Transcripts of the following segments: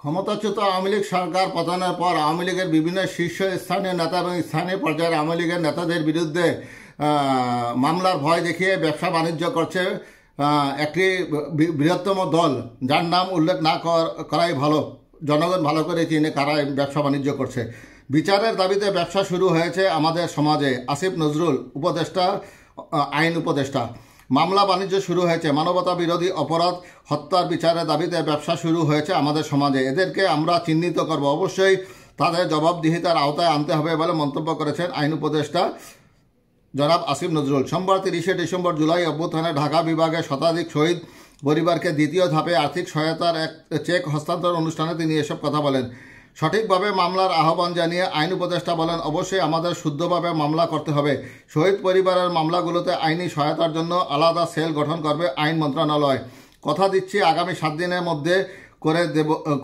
ক্ষমতাচ্যুত আওয়ামী লীগ সরকার পতনের পর আওয়ামী লীগের বিভিন্ন শীর্ষস্থানীয় নেতা এবং স্থানীয় পর্যায়ের আওয়ামী লীগের নেতাদের বিরুদ্ধে মামলার ভয় দেখিয়ে ব্যবসা বাণিজ্য করছে একটি বৃহত্তম দল, যার নাম উল্লেখ না করাই ভালো। জনগণ ভালো করে চিনে কারা ব্যবসা বাণিজ্য করছে। বিচারের দাবিতে ব্যবসা শুরু হয়েছে আমাদের সমাজে। আসিফ নজরুল উপদেষ্টা, আইন উপদেষ্টা। মামলা বাণিজ্য শুরু হয়েছে, মানবতা বিরোধী অপরাধ হত্যার বিচারের দাবিতে ব্যবসা শুরু হয়েছে আমাদের সমাজে। এদেরকে আমরা চিহ্নিত করব, অবশ্যই তাদের জবাবদিহিতার আওতায় আনতে হবে বলে মন্তব্য করেছেন আইন উপদেষ্টা জনাব আসিফ নজরুল। সোমবার 30শে ডিসেম্বর জুলাই অভ্যুত্থানে ঢাকা বিভাগের শতাধিক শহীদ পরিবারকে দ্বিতীয় ধাপে আর্থিক সহায়তার এক চেক হস্তান্তর অনুষ্ঠানে তিনি এসব কথা বলেন। সঠিকভাবে মামলার আহ্বান জানিয়ে আইন উপদেষ্টা বলেন, অবশ্যই আমাদের শুদ্ধভাবে মামলা করতে হবে। শহীদ পরিবারের মামলাগুলোতে আইনি সহায়তার জন্য আলাদা সেল গঠন করবে আইন মন্ত্রণালয়। কথা দিচ্ছি আগামী 7 দিনের মধ্যে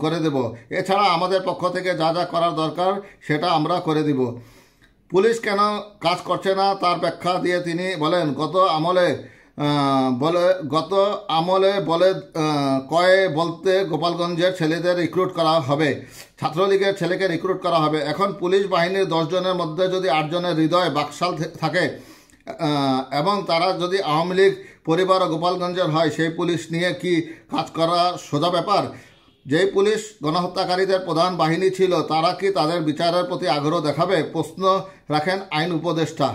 করে দেব। এছাড়া আমাদের পক্ষ থেকে যা যা করার দরকার সেটা আমরা করে দিব। পুলিশ কেন কাজ করছে না তার ব্যাখ্যা দিয়ে তিনি বলেন, গত আমলে বলতে গোপালগঞ্জের ছেলেদের রিক্রুট করা হবে, ছাত্রলীগের ছেলেকে রিক্রুট করা হবে। এখন পুলিশ বাহিনীর 10 জনের মধ্যে যদি 8 জনের হৃদয় বাকশাল থাকে এবং তারা যদি আওয়ামী লীগ পরিবার ও গোপালগঞ্জের হয়, সেই পুলিশ নিয়ে কি কাজ করা সোজা ব্যাপার? যেই পুলিশ গণহত্যাকারীদের প্রধান বাহিনী ছিল, তারা কি তাদের বিচারের প্রতি আগ্রহ দেখাবে? প্রশ্ন রাখেন আইন উপদেষ্টা।